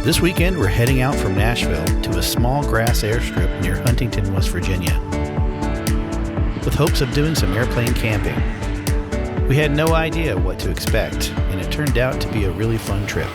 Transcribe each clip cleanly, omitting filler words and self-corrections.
This weekend, we're heading out from Nashville to a small grass airstrip near Huntington, West Virginia, with hopes of doing some airplane camping. We had no idea what to expect, and it turned out to be a really fun trip.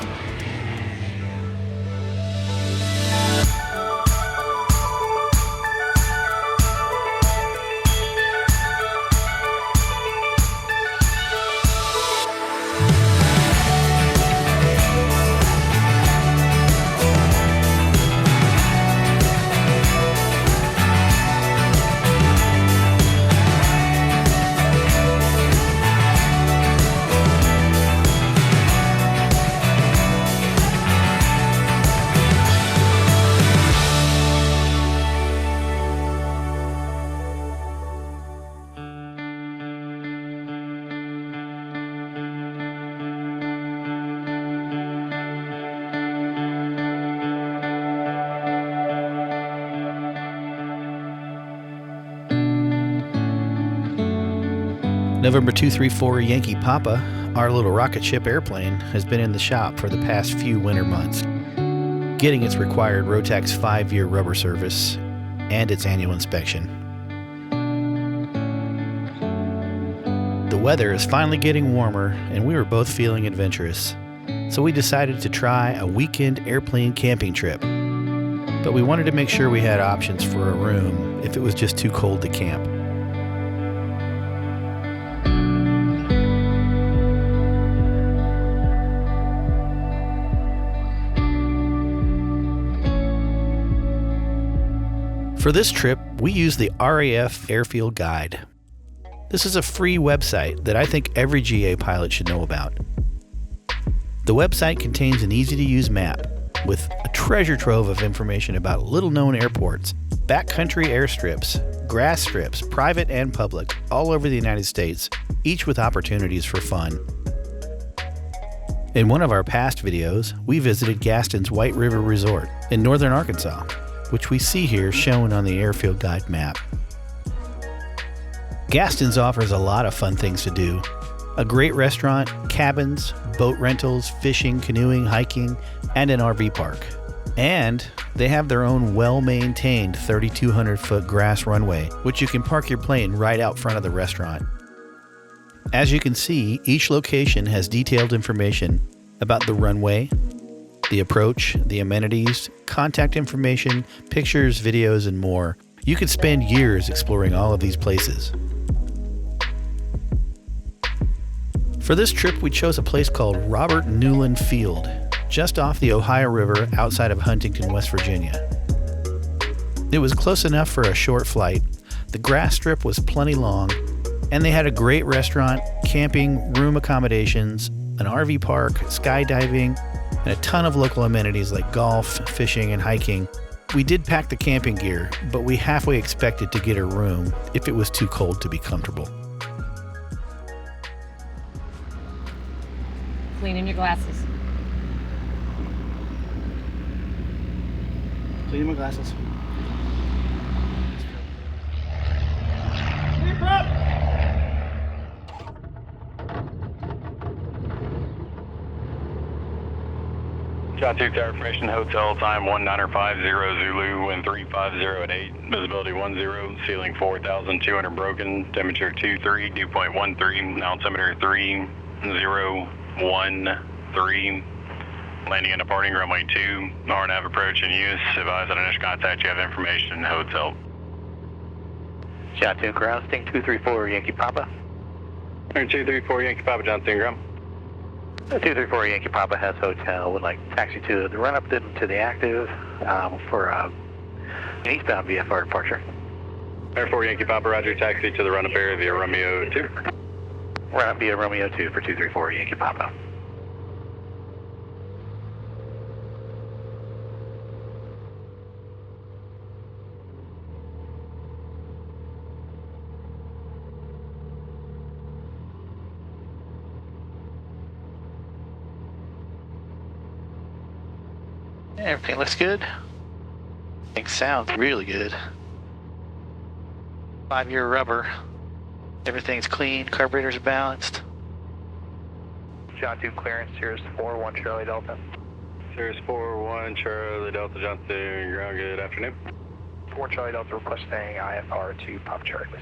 November 234 Yankee Papa, our little rocket ship airplane, has been in the shop for the past few winter months, getting its required Rotax 5-year rubber service and its annual inspection. The weather is finally getting warmer, and we were both feeling adventurous, so we decided to try a weekend airplane camping trip. But we wanted to make sure we had options for a room if it was just too cold to camp. For this trip, we used the RAF Airfield Guide. This is a free website that I think every GA pilot should know about. The website contains an easy-to-use map with a treasure trove of information about little-known airports, backcountry airstrips, grass strips, private and public, all over the United States, each with opportunities for fun. In one of our past videos, we visited Gaston's White River Resort in northern Arkansas, which we see here shown on the Airfield Guide map. Gaston's offers a lot of fun things to do. A great restaurant, cabins, boat rentals, fishing, canoeing, hiking, and an RV park. And they have their own well-maintained 3,200-foot grass runway, which you can park your plane right out front of the restaurant. As you can see, each location has detailed information about the runway, the approach, the amenities, contact information, pictures, videos, and more. You could spend years exploring all of these places. For this trip, we chose a place called Robert Newlon Field, just off the Ohio River outside of Huntington, West Virginia. It was close enough for a short flight, the grass strip was plenty long, and they had a great restaurant, camping, room accommodations, an RV park, skydiving, and a ton of local amenities like golf, fishing, and hiking. We did pack the camping gear, but we halfway expected to get a room if it was too cold to be comfortable. Clean in your glasses. Clean my glasses. Shot 2 clarification, hotel time 1950 Zulu, wind 350 at 8, visibility 10, ceiling 4,200 broken, temperature 23, dew point 13, altimeter 3013, landing and departing runway 2, RNAV approach in use, advise that initial contact you have information, hotel. Shot 2 ground, sting 234 Yankee Papa. 234 Yankee Papa, John Ingram. 234 Yankee Papa has hotel, would like taxi to the run-up to the active for an eastbound VFR departure. Air 4 Yankee Papa, roger, taxi to the run-up area via Romeo 2. Run-up via Romeo 2 for 234 Yankee Papa. Everything looks good. Everything sounds really good. 5-year rubber. Everything's clean. Carburetors are balanced. Shot 2 clearance. Here's 4-1 Charlie Delta. There's 4-1 Charlie Delta Johnson, ground, good afternoon. 4 Charlie Delta requesting IFR to Papa Charlie, please.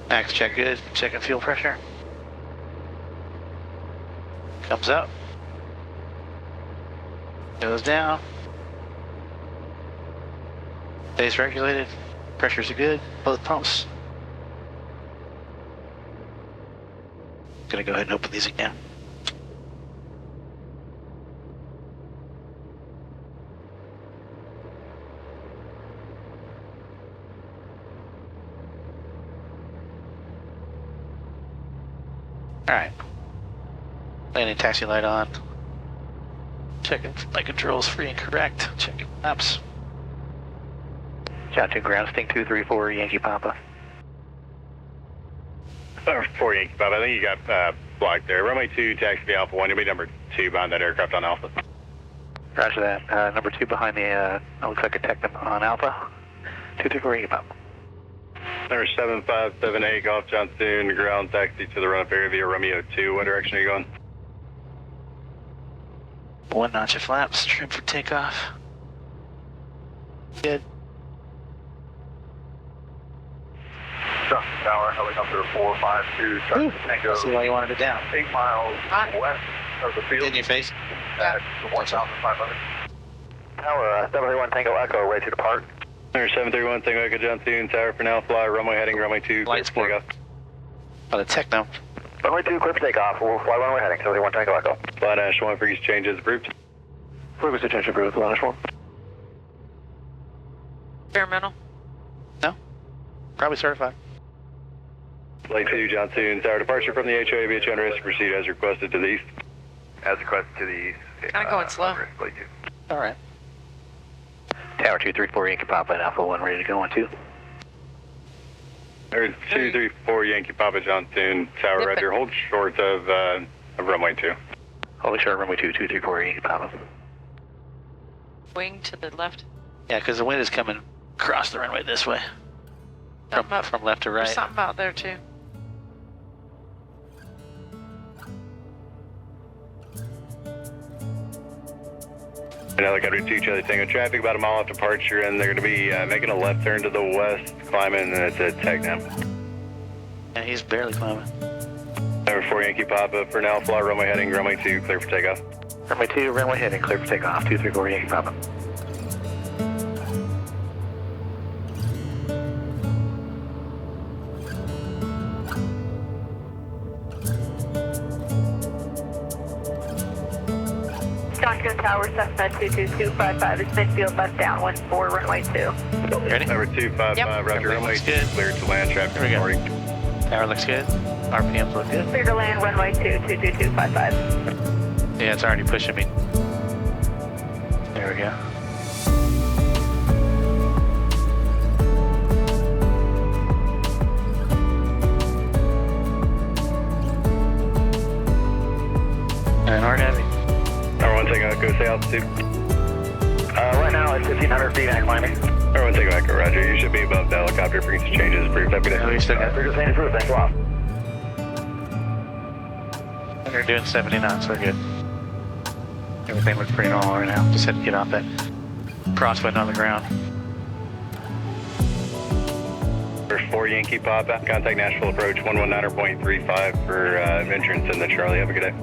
Max check good, checking fuel pressure. Comes up. Goes down. Stays regulated. Pressures are good, both pumps. Gonna go ahead and open these again. Alright. Landing taxi light on. Checking flight controls free and correct. Checking maps. John 2 ground, Sting 234 Yankee Papa. 4 Yankee Papa, I think you got blocked there. Runway 2, taxi to Alpha 1, you'll be number 2 behind that aircraft on Alpha. Roger that. Number 2 behind the, looks like a Technip on Alpha. 234 Yankee Papa. Number 7578, Golf Johnson, ground taxi to the run-up area via Romeo 2. What direction are you going? 1 notch of flaps, trim for takeoff. Good. Johnson Tower, helicopter 452, Charlie Tango. See why you wanted it down. 8 miles west of the field. In your face. At 1,500. Tower, 731 Tango Echo, ready to depart. Number 731, Tango Echo Johnson, Tower for now, fly, runway heading, runway 2, clear Lights for takeoff. Oh, the Techno. Runway 2, clear for takeoff. We'll fly runway heading, 731 Tango Echo. Fly Nash 1, frequency changes approved. Frequency change approved, Nash 1. Experimental. No? Probably certified. Flight 2, Johnson, Tower departure from the HOA, be on risk to proceed as requested to the east. As requested to the east. Kinda going slow. Flight 2. Alright. Tower 234 Yankee Papa and Alpha 1 ready to go on 2. Or 234 Yankee Papa Johnson, Tower Yep. Roger, hold short of runway 2. Holy short, runway 2, 234 Yankee Papa. Wing to the left. Yeah, because the wind is coming across the runway this way. From left to right. There's something out there too. Helicopter 2 Charlie Tango traffic about a mile off departure, and they're going to be making a left turn to the west, climbing, and it's a tech now. Yeah, he's barely climbing. Number 4 Yankee Papa, for now, fly runway heading, runway 2, clear for takeoff. Runway 2, runway heading, clear for takeoff. 234 Yankee Papa. Johnson Tower, Cessna 22255 is midfield left downwind for runway 2. Ready? Number 255, Yep. Roger, runway Looks 2, good. clear to land, traffic Here we go. reporting. Tower looks good. RPMs look good. Clear to land, runway 2, 22255. Yeah, it's already pushing me. There we go. And we're heavy. Number 1 Tango Echo, say altitude. Right now it's 1,500 feet and climbing. Number 1 Tango Echo, Roger, you should be above the helicopter, frequency changes approved. Have a good Oh, day. we still got. Frequency change approved, thanks a lot. We're doing 70 knots, we're good. Everything looks pretty normal right now. Just had to get off that crosswind on the ground. Number 4 Yankee Papa, contact Nashville approach 119.35 for entrance in the Charlie. Have a good day.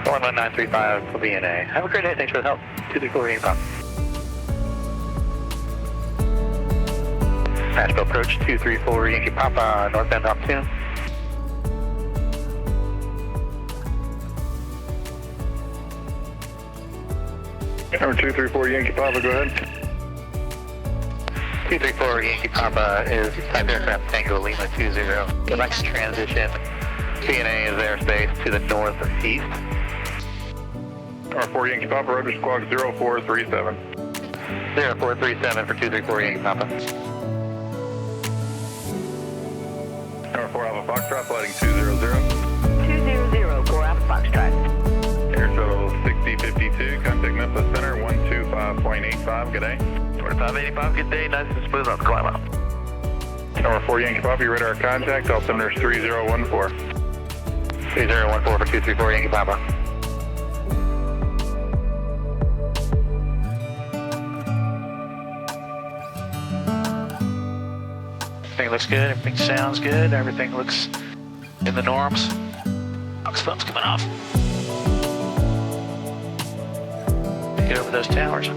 11935 for VNA. Have a great day, thanks for the help. 234 Yankee Papa. Nashville approach 234 Yankee Papa, northbound Opportune. Number 234 Yankee Papa, go ahead. 234 Yankee Papa is type aircraft Tango Lima 20. The next transition, VNA is airspace to the northeast. Number 4 Yankee Papa, Roger Squawk 0437. 0437 for 234 Yankee Papa. Number 4 Alpha Foxtrot, flighting 200. 200, 4 Alpha Foxtrot. Air Shuttle 6052, contact Memphis Center 125.85, good day. 2585, good day, nice and smooth on the climb out. Number 4 Yankee Papa, you radar contact, altimeter 3014. 3014 for 234 Yankee Papa. Everything looks good, everything sounds good, everything looks in the norms. Aux pump's coming off. Get over those towers.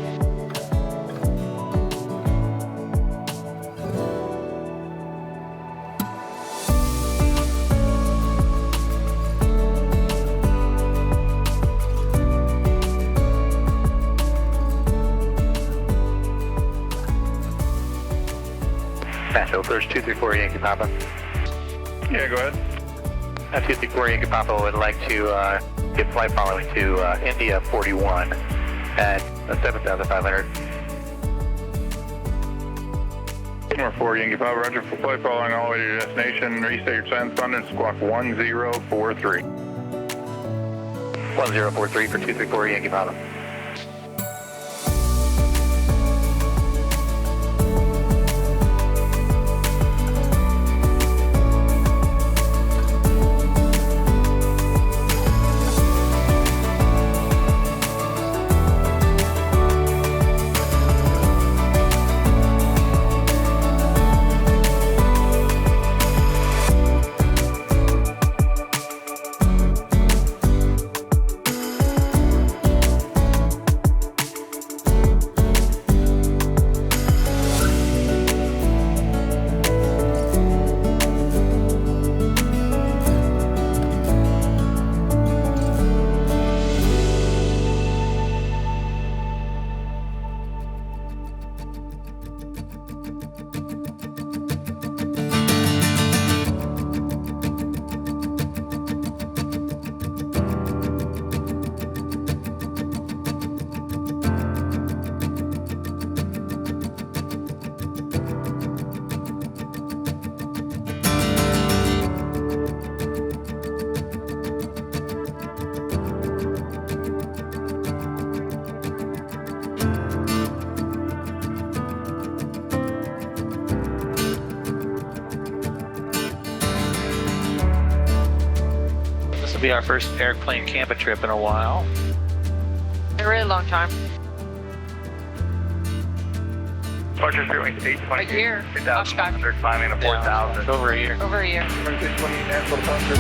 Nashville, there's 234 Yankee Papa. Yeah, go ahead. 234 Yankee Papa would like to get flight following to India 41 at 7,500. 4 Yankee Papa, roger for flight following all the way to your destination. Restate your transponder, squawk 1043. 1043 for 234 Yankee Papa. Be our first airplane camping trip in a while. A really long time. Departure frequency 820. A year. 2,100, climbing to 4,000. Over a year. Over a year. 620 Nashville departure.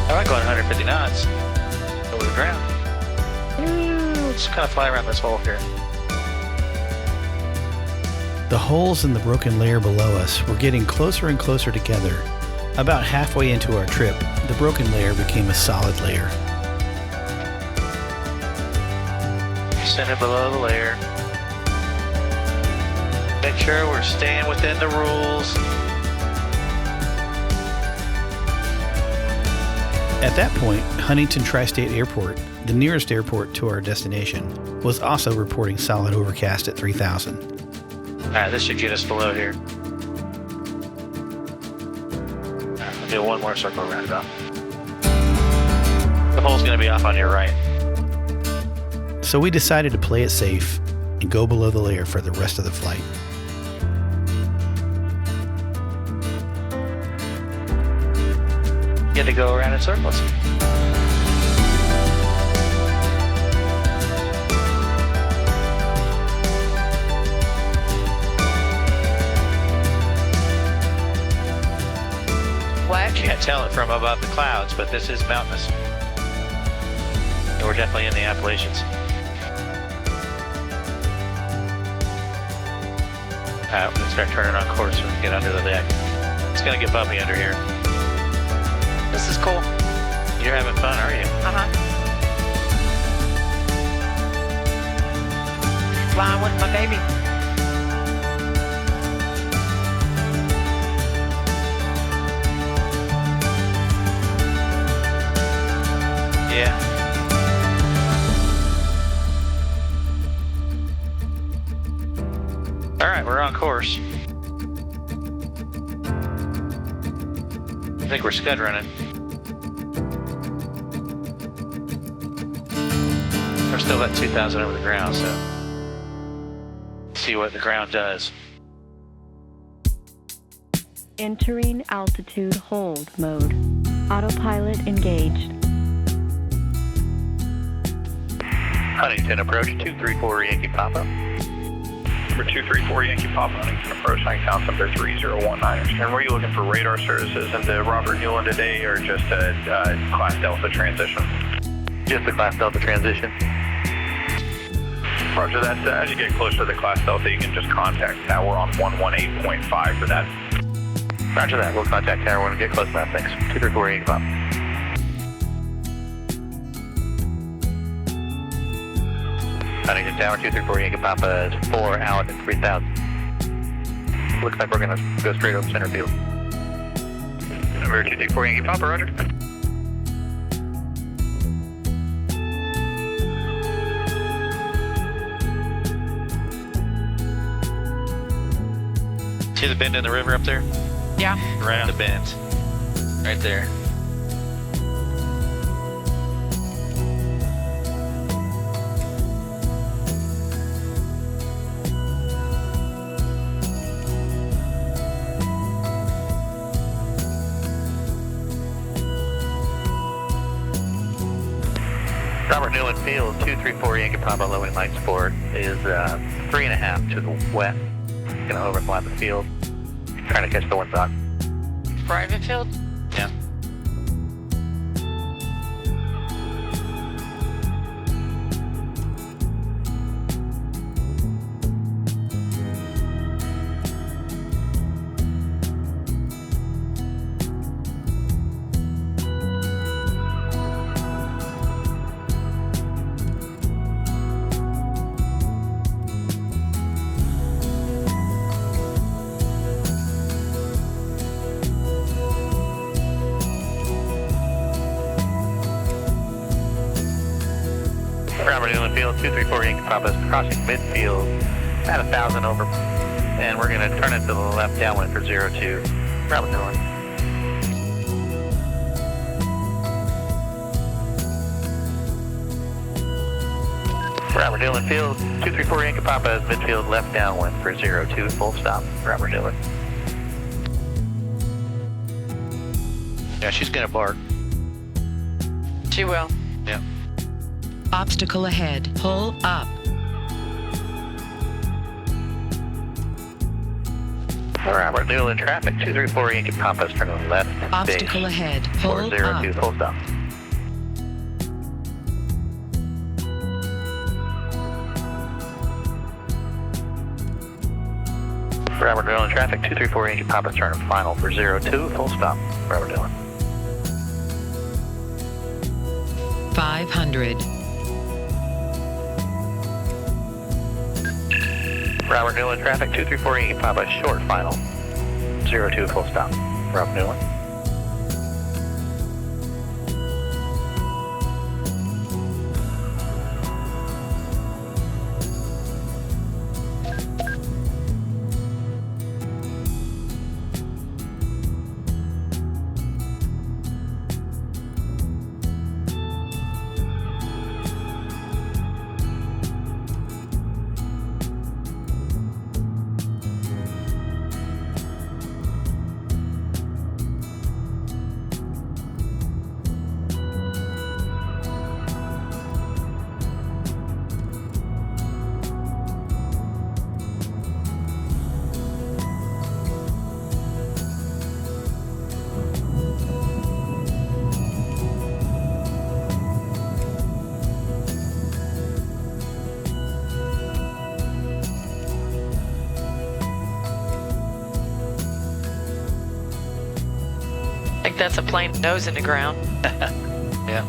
I'm going 150 knots over the ground. Let's kind of fly around this hole here. The holes in the broken layer below us were getting closer and closer together. About halfway into our trip, the broken layer became a solid layer. Send it below the layer. Make sure we're staying within the rules. At that point, Huntington Tri-State Airport, the nearest airport to our destination, was also reporting solid overcast at 3,000. Alright, this should get us below here. I'll do one more circle roundabout. The hole's going to be off on your right. So we decided to play it safe and go below the layer for the rest of the flight. Get to go around in circles. What? Can't tell it from above the clouds, but this is mountainous. And we're definitely in the Appalachians. Alright, we're going to start turning on course when we get under the deck. It's going to get bumpy under here. This is cool. You're having fun, are you? Uh-huh. Flying with my baby. Yeah. All right, we're on course. I think we're scud running. We're still at 2,000 over the ground, so see what the ground does. Entering altitude hold mode. Autopilot engaged. Huntington approach 234 Yankee Papa. Number 234 Yankee Papa, Huntington approach, Huntington number 3019. And were you looking for radar services into Robert Newlon today, or just a Class Delta transition? Just the Class Delta transition. Roger that. As you get closer to the Class Delta, you can just contact Tower on 118.5 for that. Roger that. We'll contact Tower when we get close enough. Thanks. 234 Yankee Papa. Huntington Tower 234 Yankee Papa is 4 out at 3,000. Looks like we're going to go straight over center field. Number 234 Yankee Papa, roger. See the bend in the river up there? Yeah. Right on the bend. Right there. Robert Newlon Field 234 Yankee Papa, low wind light sport is 3.5 to the west. Gonna overfly the field. Trying to catch the wind thought. Private field? Yeah. Robert Newlon Field 234 Yankee Papa is crossing midfield at 1,000 over. And we're going to turn it to the left downwind for 02. Robert Newlon. Robert Newlon Field 234 Yankee Papa is midfield left downwind for 02. Full stop. Robert Newlon. Yeah, she's gonna bark. She will. Yeah. Obstacle ahead. Pull up. Robert Newlon traffic 234 Yankee Papa is turning left. Obstacle ahead. Pull 402. up. Full stop. Robert Newlon traffic 234 Yankee Papa turning final for 02. Full stop. Robert Newlon. 500. Robert Newlon traffic 234 Yankee Papa short final 02. Full stop. Robert Newlon. Like that's a plane nose in the ground. Yeah.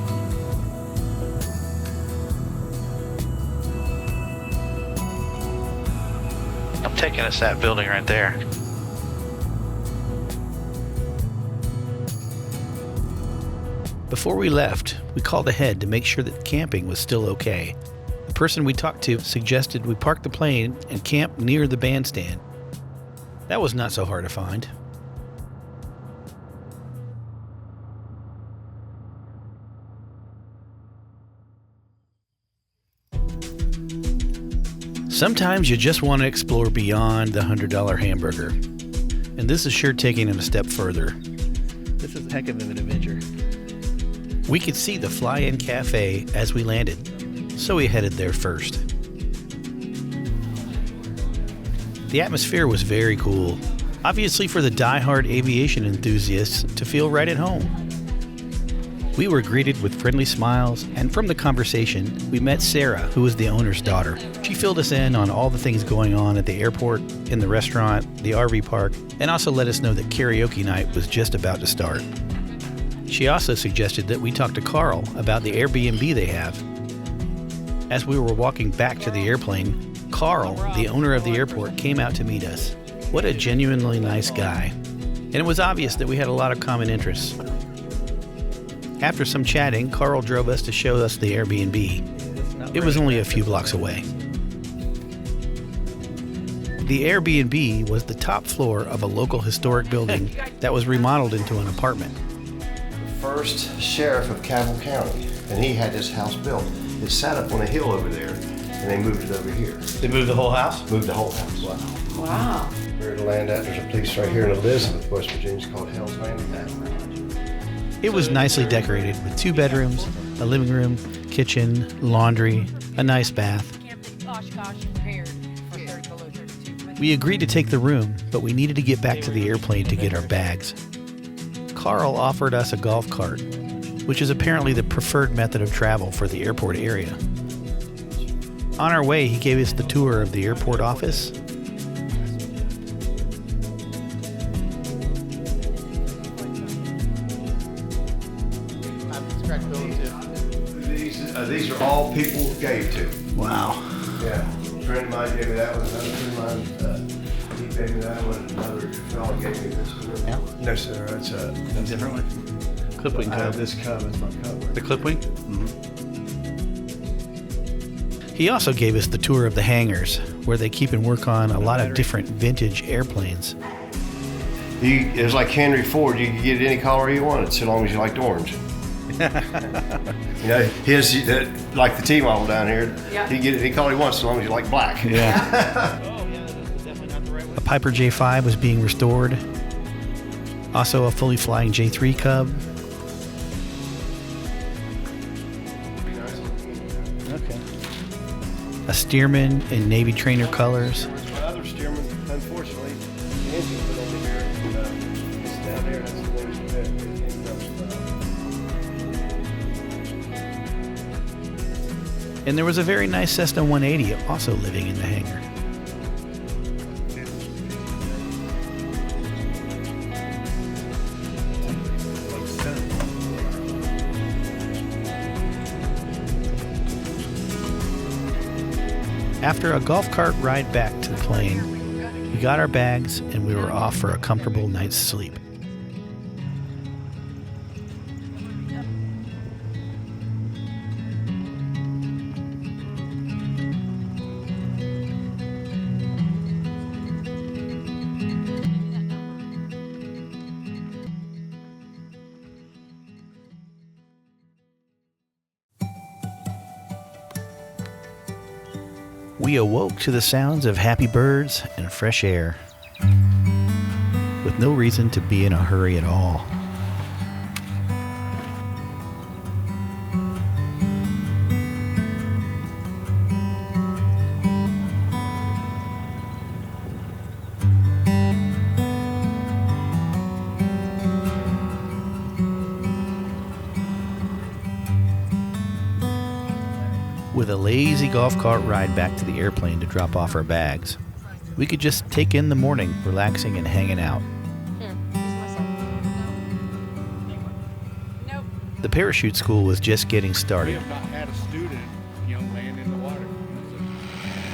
I'm taking us that building right there. Before we left, we called ahead to make sure that camping was still okay. The person we talked to suggested we park the plane and camp near the bandstand. That was not so hard to find. Sometimes you just want to explore beyond the $100 hamburger. And this is sure taking it a step further. This is a heck of an adventure. We could see the Fly-In Cafe as we landed, so we headed there first. The atmosphere was very cool, obviously for the die-hard aviation enthusiasts to feel right at home. We were greeted with friendly smiles, and from the conversation, we met Sarah, who was the owner's daughter. She filled us in on all the things going on at the airport, in the restaurant, the RV park, and also let us know that karaoke night was just about to start. She also suggested that we talk to Carl about the Airbnb they have. As we were walking back to the airplane, Carl, the owner of the airport, came out to meet us. What a genuinely nice guy. And it was obvious that we had a lot of common interests. After some chatting, Carl drove us to show us the Airbnb. It was only a few blocks away. The Airbnb was the top floor of a local historic building that was remodeled into an apartment. First sheriff of Cabell County, and he had this house built. It sat up on a hill over there, and they moved it over here. They moved the whole house? Moved the whole house. Wow. Wow. Where to land at, there's a place right here in Elizabeth, West Virginia, it's called Hell's Landing. It was nicely decorated with 2 bedrooms, a living room, kitchen, laundry, a nice bath. We agreed to take the room, but we needed to get back to the airplane to get our bags. Carl offered us a golf cart, which is apparently the preferred method of travel for the airport area. On our way, he gave us the tour of the airport office. These are all people gave to. Wow. Yeah. A friend of mine gave me that one. Another friend of mine, he gave me that one. Another fellow gave me this one. Yeah. No, sir. It's a different one. Clipwing I have cub. this cub as my cover. The Clipwing? Mm-hmm. He also gave us the tour of the hangars, where they keep and work on a lot of different vintage airplanes. It was like Henry Ford. You could get any color you wanted, so long as you liked orange. You know, his like the T model down here. Yeah. He can get any color he wants, so long as you like black. Yeah. A Piper J5 was being restored. Also a fully flying J3 Cub. Okay. A Stearman in Navy trainer colors. My other Stearman, unfortunately, the engine put over here. It's down there. That's the one you had. And there was a very nice Cessna 180 also living in the hangar. After a golf cart ride back to the plane, we got our bags and we were off for a comfortable night's sleep. We awoke to the sounds of happy birds and fresh air, with no reason to be in a hurry at all. With a lazy golf cart ride back to the airplane to drop off our bags, we could just take in the morning, relaxing and hanging out. The parachute school was just getting started, Had a student, young man in the water.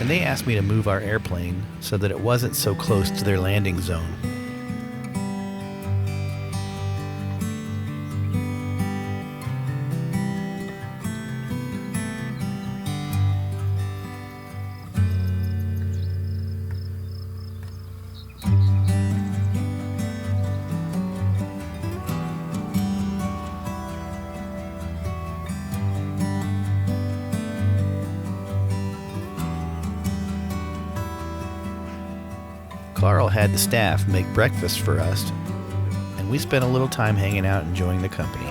and they asked me to move our airplane so that it wasn't so close to their landing zone. Carl had the staff make breakfast for us, and we spent a little time hanging out enjoying the company.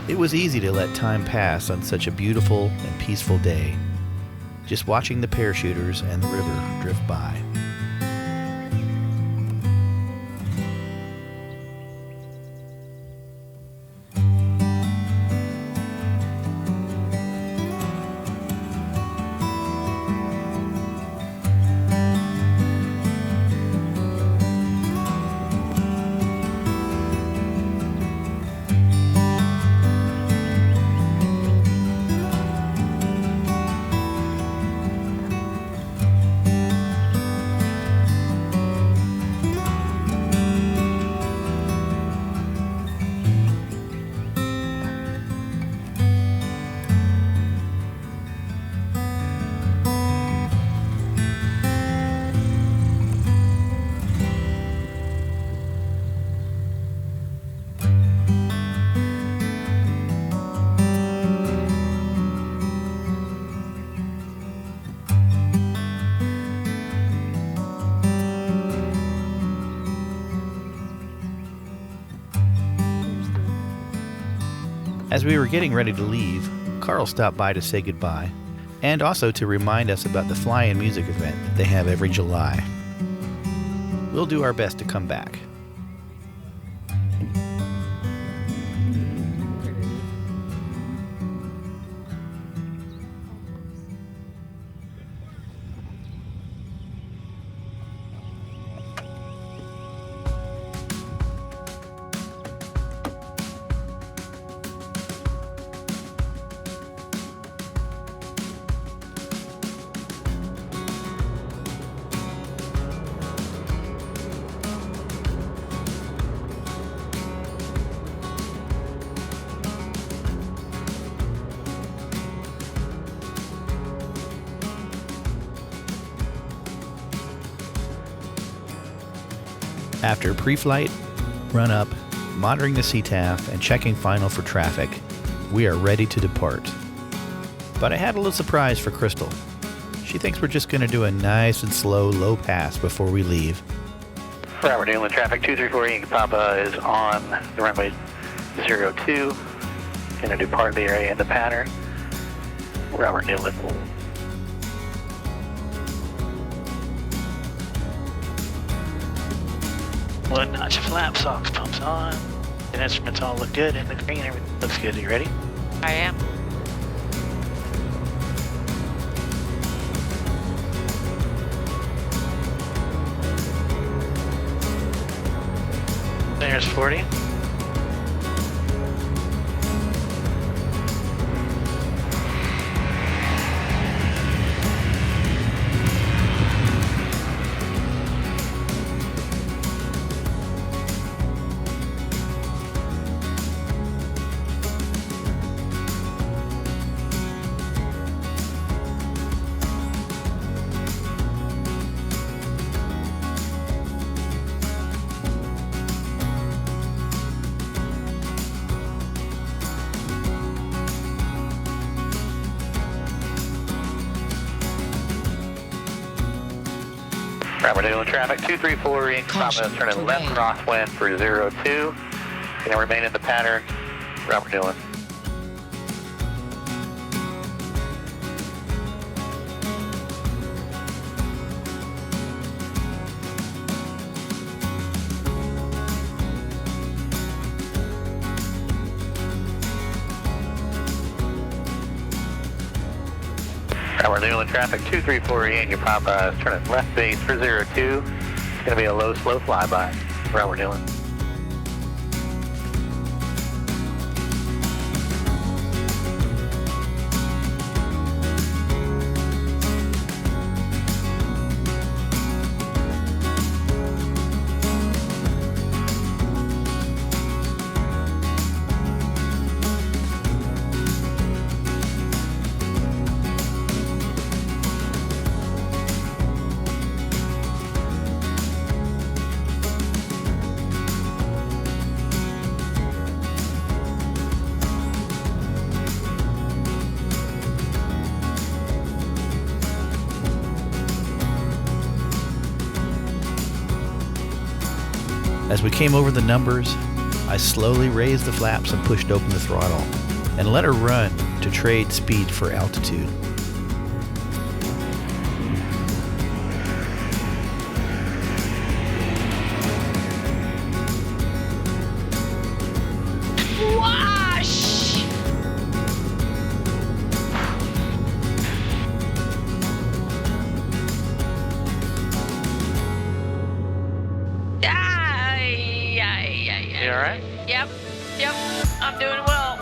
It was easy to let time pass on such a beautiful and peaceful day, just watching the parachuters and the river drift by. As we were getting ready to leave, Carl stopped by to say goodbye, and also to remind us about the fly-in music event that they have every July. We'll do our best to come back. After pre-flight, run-up, monitoring the CTAF, and checking final for traffic, we are ready to depart. But I had a little surprise for Crystal. She thinks we're just going to do a nice and slow low pass before we leave. Robert Newlon, traffic 234 Yankee Papa is on the runway 02. Going to depart the area in the pattern. Robert Newlon. One notch of flap, socks, pumps on. The instruments all look good in the green. Everything looks good. Are you ready? I am. There's 40. Right, we're doing traffic 234 Yankee Papa, turning left crosswind for 02. Gonna remain in the pattern. Robert Newlon. We're Newlon traffic 234 Yankee Papa, turning left base for 02. It's going to be a low, slow flyby. We're Newlon. As we came over the numbers, I slowly raised the flaps and pushed open the throttle and let her run to trade speed for altitude. Wash! You all right? Yep. I'm doing well.